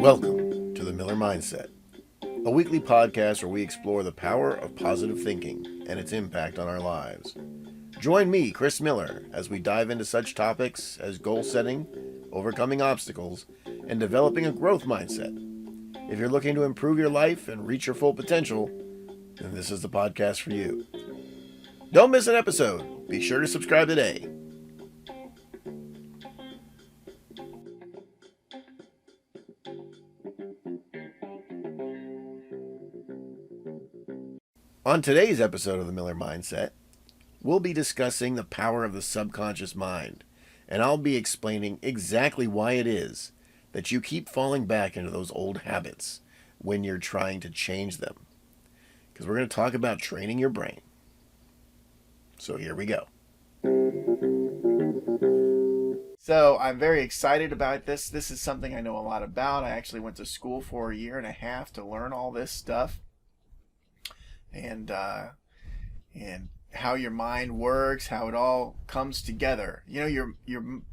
Welcome to the Miller Mindset, a weekly podcast where we explore the power of positive thinking and its impact on our lives. Join me, Chris Miller, as we dive into such topics as goal setting, overcoming obstacles, and developing a growth mindset. If you're looking to improve your life and reach your full potential, then this is the podcast for you. Don't miss an episode. Be sure to subscribe today. On today's episode of the Miller Mindset, we'll be discussing the power of the subconscious mind, and I'll be explaining exactly why it is that you keep falling back into those old habits when you're trying to change them. Because we're going to talk about training your brain. So here we go. So I'm very excited about this. This is something I know a lot about. I actually went to school for a year and a half to learn all this stuff. And how your mind works, how it all comes together. You know,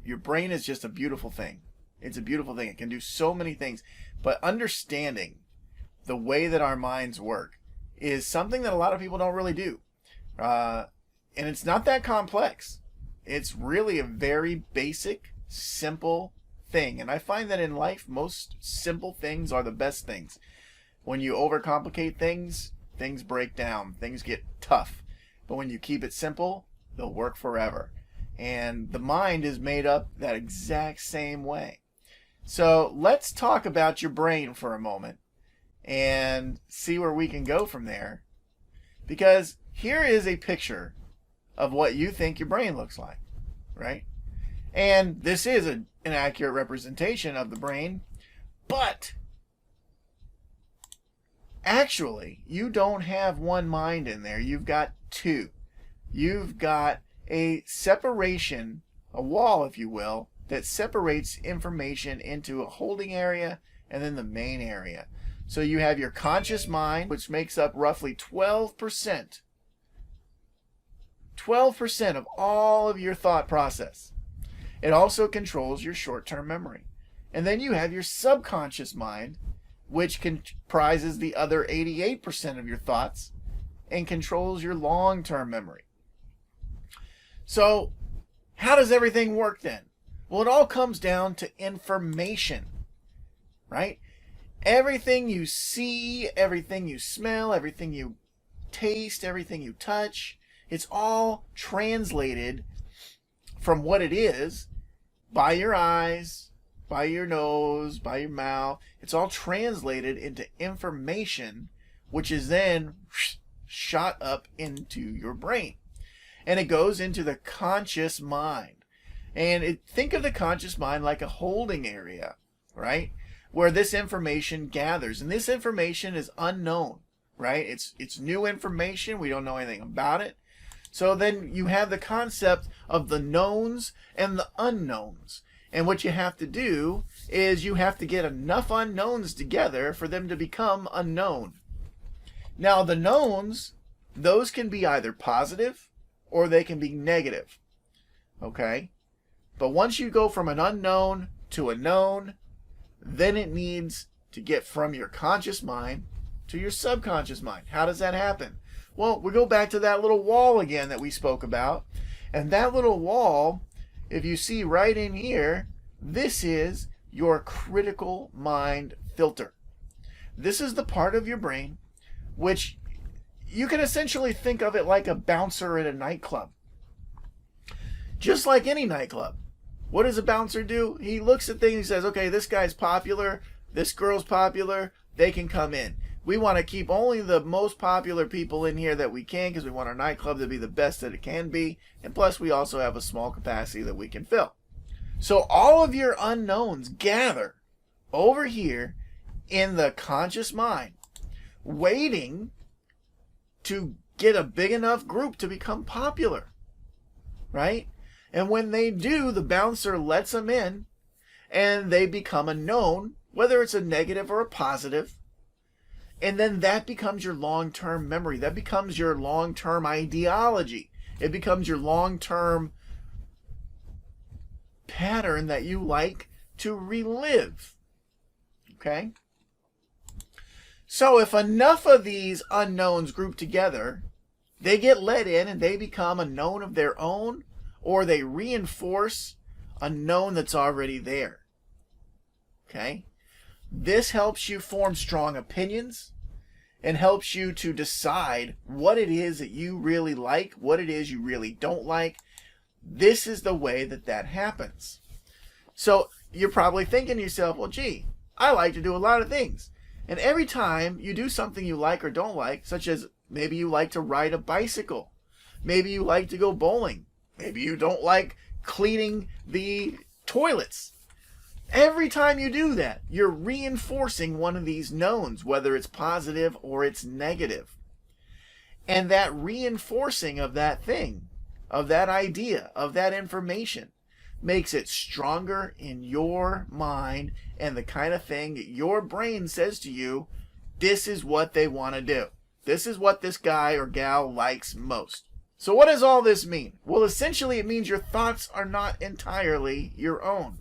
your brain is just a beautiful thing. It's a beautiful thing. It can do so many things. But understanding the way that our minds work is something that a lot of people don't really do. And it's not that complex. It's really a very basic, simple thing. And I find that in life, most simple things are the best things. When you overcomplicate things, things break down, things get tough. But when you keep it simple, they'll work forever. And the mind is made up that exact same way. So let's talk about your brain for a moment and see where we can go from there. Because here is a picture of what you think your brain looks like, right? And this is an accurate representation of the brain, but actually, you don't have one mind in there. You've got two. You've got a separation, a wall, if you will, that separates information into a holding area and then the main area. So you have your conscious mind, which makes up roughly 12%. 12% of all of your thought process. It also controls your short-term memory. And then you have your subconscious mind, which comprises the other 88% of your thoughts and controls your long-term memory. So, how does everything work then? Well, it all comes down to information, right? Everything you see, everything you smell, everything you taste, everything you touch, it's all translated from what it is by your eyes, by your nose, by your mouth. It's all translated into information, which is then shot up into your brain. And it goes into the conscious mind. And think of the conscious mind like a holding area, right? Where this information gathers. And this information is unknown, right? It's new information. We don't know anything about it. So then you have the concept of the knowns and the unknowns. And what you have to do is you have to get enough unknowns together for them to become unknown. Now the knowns, those can be either positive or they can be negative. Okay? But once you go from an unknown to a known, then it needs to get from your conscious mind to your subconscious mind. How does that happen? Well, we go back to that little wall again that we spoke about. And that little wall, if you see right in here, this is your critical mind filter. This is the part of your brain which you can essentially think of it like a bouncer at a nightclub. Just like any nightclub. What does a bouncer do? He looks at things and says, okay, this guy's popular, this girl's popular, they can come in. We want to keep only the most popular people in here that we can because we want our nightclub to be the best that it can be. And plus, we also have a small capacity that we can fill. So all of your unknowns gather over here in the conscious mind, waiting to get a big enough group to become popular, right? And when they do, the bouncer lets them in and they become a known, whether it's a negative or a positive. And then that becomes your long-term memory. That becomes your long-term ideology. It becomes your long-term pattern that you like to relive. Okay? So if enough of these unknowns group together, they get let in and they become a known of their own, or they reinforce a known that's already there. Okay? This helps you form strong opinions and helps you to decide what it is that you really like, what it is you really don't like. This is the way that that happens. So you're probably thinking to yourself, well, gee, I like to do a lot of things. And every time you do something you like or don't like, such as maybe you like to ride a bicycle, maybe you like to go bowling, maybe you don't like cleaning the toilets. Every time you do that, you're reinforcing one of these knowns, whether it's positive or it's negative. And that reinforcing of that thing, of that idea, of that information, makes it stronger in your mind and the kind of thing that your brain says to you, this is what they want to do. This is what this guy or gal likes most. So what does all this mean? Well, essentially it means your thoughts are not entirely your own.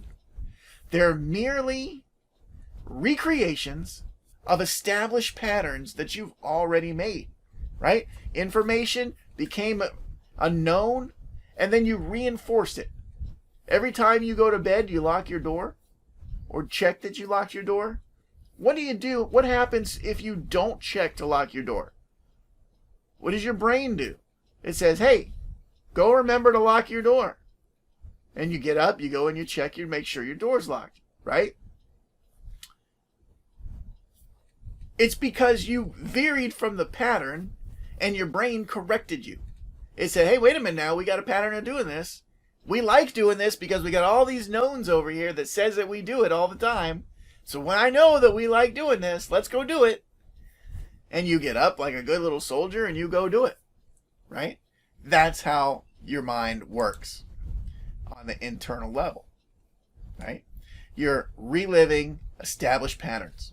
They're merely recreations of established patterns that you've already made, right? Information became a known, and then you reinforced it. Every time you go to bed, you lock your door or check that you locked your door. What do you do? What happens if you don't check to lock your door? What does your brain do? It says, hey, go remember to lock your door. And you get up, you go and you check, you make sure your door's locked, right? It's because you varied from the pattern and your brain corrected you. It said, hey, wait a minute now, we got a pattern of doing this. We like doing this because we got all these knowns over here that says that we do it all the time. So when I know that we like doing this, let's go do it. And you get up like a good little soldier and you go do it, right? That's how your mind works on the internal level, right? You're reliving established patterns.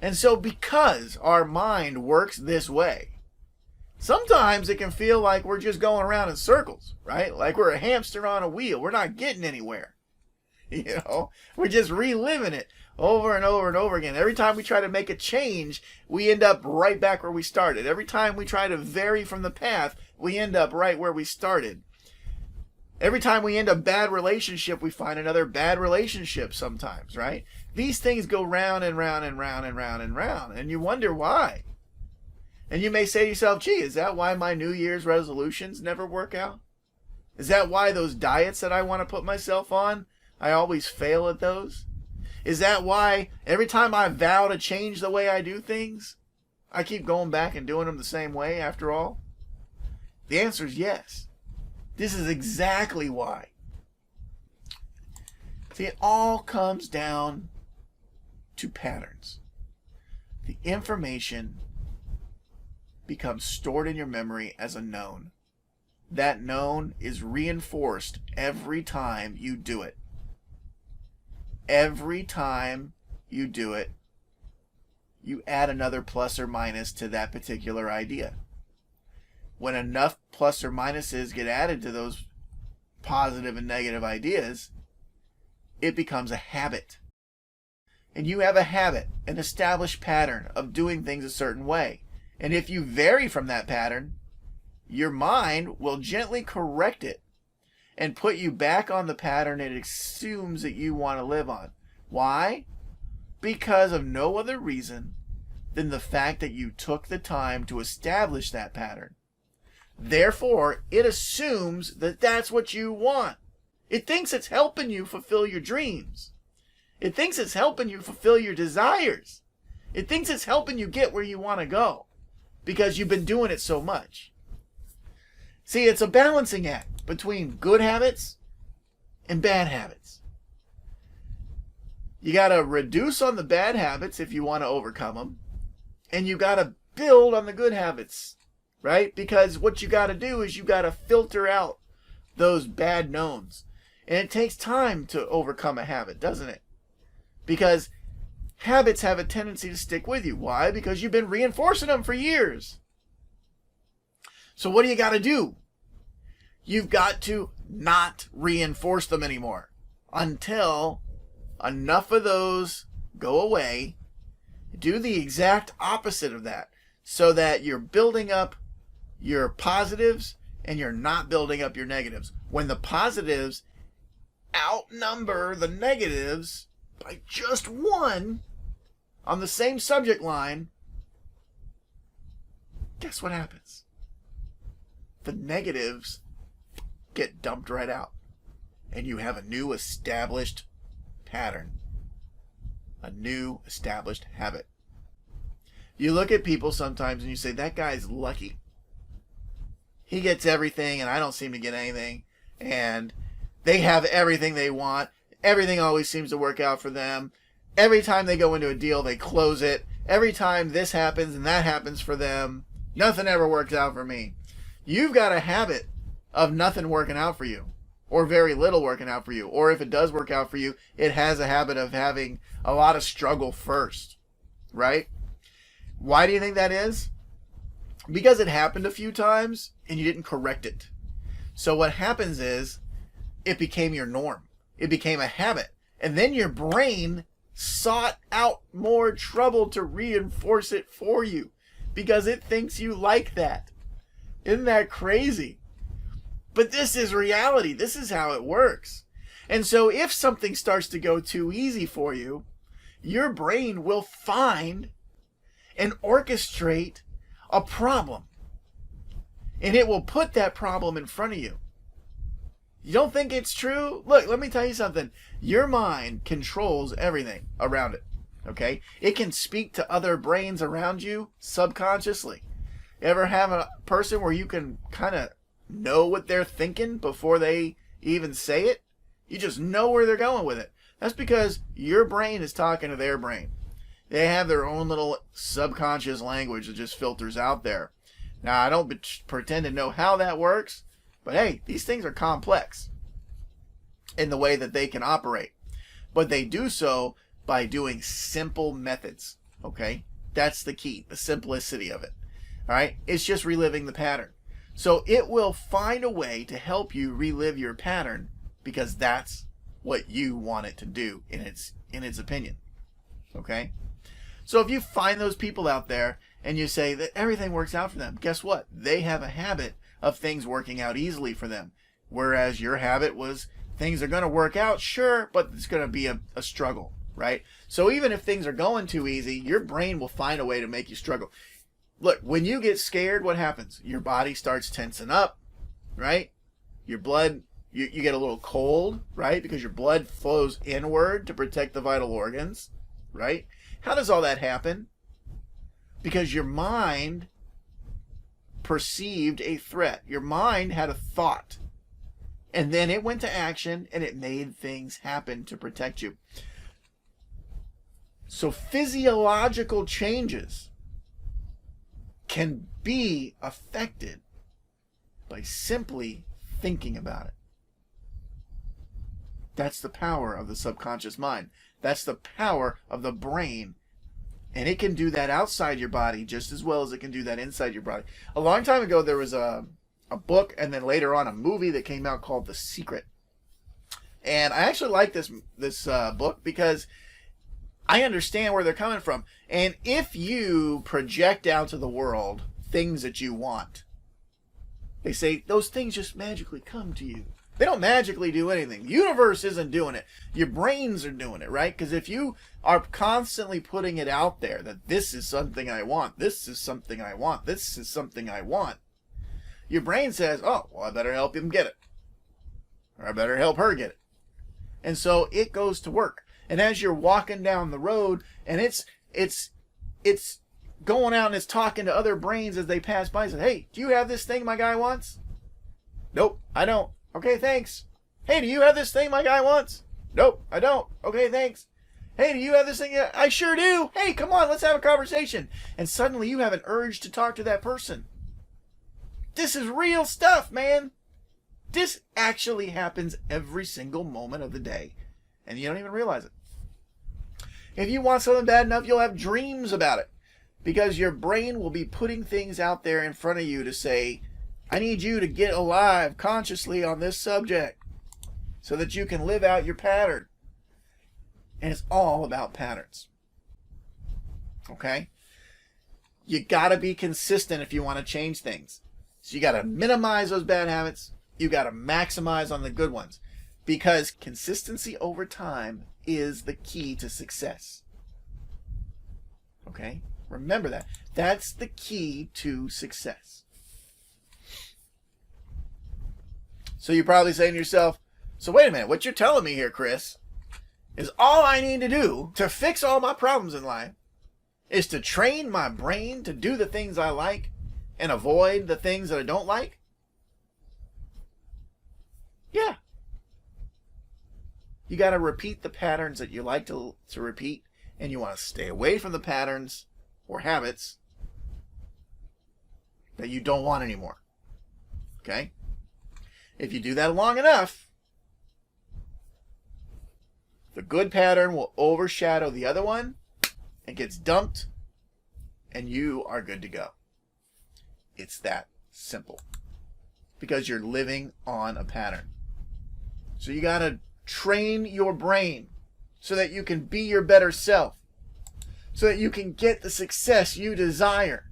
And so because our mind works this way, sometimes it can feel like we're just going around in circles, right? Like we're a hamster on a wheel. We're not getting anywhere. You know, we're just reliving it over and over and over again. Every time we try to make a change, we end up right back where we started. Every time we try to vary from the path, we end up right where we started. Every time we end a bad relationship, we find another bad relationship sometimes, right? These things go round and round and round and round and round, and you wonder why. And you may say to yourself, gee, is that why my New Year's resolutions never work out? Is that why those diets that I want to put myself on, I always fail at those? Is that why every time I vow to change the way I do things, I keep going back and doing them the same way after all? The answer is yes. This is exactly why. See, it all comes down to patterns. The information becomes stored in your memory as a known. That known is reinforced every time you do it. Every time you do it, you add another plus or minus to that particular idea. When enough plus or minuses get added to those positive and negative ideas, it becomes a habit. And you have a habit, an established pattern of doing things a certain way. And if you vary from that pattern, your mind will gently correct it and put you back on the pattern it assumes that you want to live on. Why? Because of no other reason than the fact that you took the time to establish that pattern. Therefore, it assumes that that's what you want. It thinks it's helping you fulfill your dreams. It thinks it's helping you fulfill your desires. It thinks it's helping you get where you want to go because you've been doing it so much. See, it's a balancing act between good habits and bad habits. You got to reduce on the bad habits if you want to overcome them, and you got to build on the good habits, right? Because what you got to do is you got to filter out those bad knowns. And it takes time to overcome a habit, doesn't it? Because habits have a tendency to stick with you. Why? Because you've been reinforcing them for years. So what do you got to do? You've got to not reinforce them anymore until enough of those go away, do the exact opposite of that, so that you're building up your positives and you're not building up your negatives. When the positives outnumber the negatives by just one on the same subject line, guess what happens? The negatives get dumped right out, and you have a new established pattern, a new established habit. You look at people sometimes and you say, that guy's lucky. He gets everything and I don't seem to get anything. And they have everything they want. Everything always seems to work out for them. Every time they go into a deal, they close it. Every time this happens and that happens for them, nothing ever works out for me. You've got a habit of nothing working out for you, or very little working out for you. Or if it does work out for you, it has a habit of having a lot of struggle first, right? Why do you think that is? Because it happened a few times and you didn't correct it. So what happens is it became your norm. It became a habit. And then your brain sought out more trouble to reinforce it for you because it thinks you like that. Isn't that crazy? But this is reality. This is how it works. And so if something starts to go too easy for you, your brain will find and orchestrate a problem. And it will put that problem in front of you. You don't think it's true? Look, let me tell you something. Your mind controls everything around it. Okay? It can speak to other brains around you subconsciously. Ever have a person where you can kind of know what they're thinking before they even say it? You just know where they're going with it. That's because your brain is talking to their brain. They have their own little subconscious language that just filters out there. Now, I don't pretend to know how that works, but hey, these things are complex in the way that they can operate. But they do so by doing simple methods, okay? That's the key, the simplicity of it, all right? It's just reliving the pattern. So it will find a way to help you relive your pattern because that's what you want it to do in its opinion, okay? So if you find those people out there and you say that everything works out for them, guess what? They have a habit of things working out easily for them. Whereas your habit was things are going to work out, sure, but it's going to be a struggle, right? So even if things are going too easy, your brain will find a way to make you struggle. Look, when you get scared, what happens? Your body starts tensing up, right? Your blood, you get a little cold, right? Because your blood flows inward to protect the vital organs, right? How does all that happen? Because your mind perceived a threat. Your mind had a thought. And then it went to action and it made things happen to protect you. So physiological changes can be affected by simply thinking about it. That's the power of the subconscious mind. That's the power of the brain. And it can do that outside your body just as well as it can do that inside your body. A long time ago, there was a book and then later on a movie that came out called The Secret. And I actually like this book because I understand where they're coming from. And if you project out to the world things that you want, they say those things just magically come to you. They don't magically do anything. The universe isn't doing it. Your brains are doing it, right? Because if you are constantly putting it out there that this is something I want, this is something I want, this is something I want, your brain says, oh, well, I better help him get it. Or I better help her get it. And so it goes to work. And as you're walking down the road and it's going out and it's talking to other brains as they pass by and says, hey, do you have this thing my guy wants? Nope, I don't. Okay, thanks. Hey, do you have this thing my guy wants? Nope, I don't. Okay, thanks. Hey, do you have this thing? Yeah, I sure do. Hey, come on, let's have a conversation. And suddenly you have an urge to talk to that person. This is real stuff, man. This actually happens every single moment of the day. And you don't even realize it. If you want something bad enough, you'll have dreams about it. Because your brain will be putting things out there in front of you to say, I need you to get alive consciously on this subject so that you can live out your pattern. And it's all about patterns. Okay? You got to be consistent if you want to change things. So you got to minimize those bad habits. You got to maximize on the good ones. Because consistency over time is the key to success. Okay? Remember that. That's the key to success. So you're probably saying to yourself, so wait a minute, what you're telling me here, Chris, is all I need to do to fix all my problems in life is to train my brain to do the things I like and avoid the things that I don't like? Yeah. You got to repeat the patterns that you like to repeat, and you want to stay away from the patterns or habits that you don't want anymore. Okay? If you do that long enough, the good pattern will overshadow the other one. It gets dumped, and you are good to go. It's that simple. Because you're living on a pattern. So you got to train your brain so that you can be your better self. So that you can get the success you desire.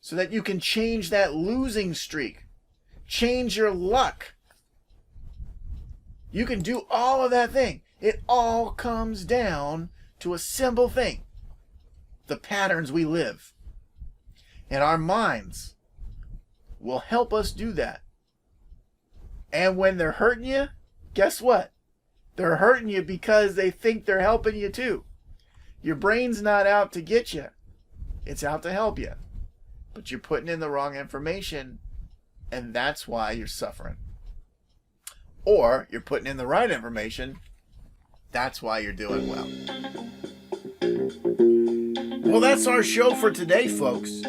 So that you can change that losing streak. Change your luck. You can do all of that thing. It all comes down to a simple thing. The patterns we live. And our minds will help us do that. And when they're hurting you, guess what? They're hurting you because they think they're helping you too. Your brain's not out to get you. It's out to help you. But you're putting in the wrong information, and that's why you're suffering. Or you're putting in the right information. That's why you're doing well. Well, that's our show for today, folks.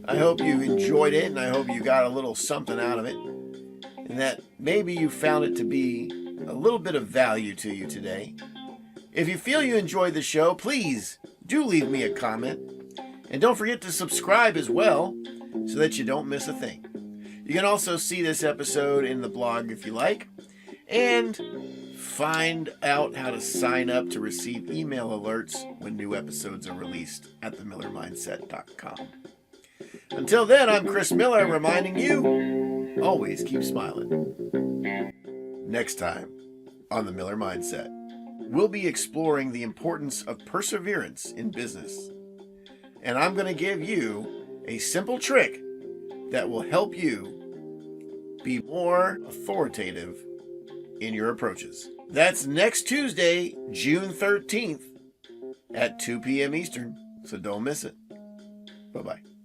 I hope you enjoyed it, and I hope you got a little something out of it. And that maybe you found it to be a little bit of value to you today. If you feel you enjoyed the show, please do leave me a comment. And don't forget to subscribe as well, so that you don't miss a thing. You can also see this episode in the blog if you like. And find out how to sign up to receive email alerts when new episodes are released at themillermindset.com. Until then, I'm Chris Miller reminding you, always keep smiling. Next time on The Miller Mindset, we'll be exploring the importance of perseverance in business. And I'm going to give you a simple trick that will help you be more authoritative in your approaches. That's next Tuesday, June 13th at 2 p.m. Eastern, so don't miss it. Bye-bye.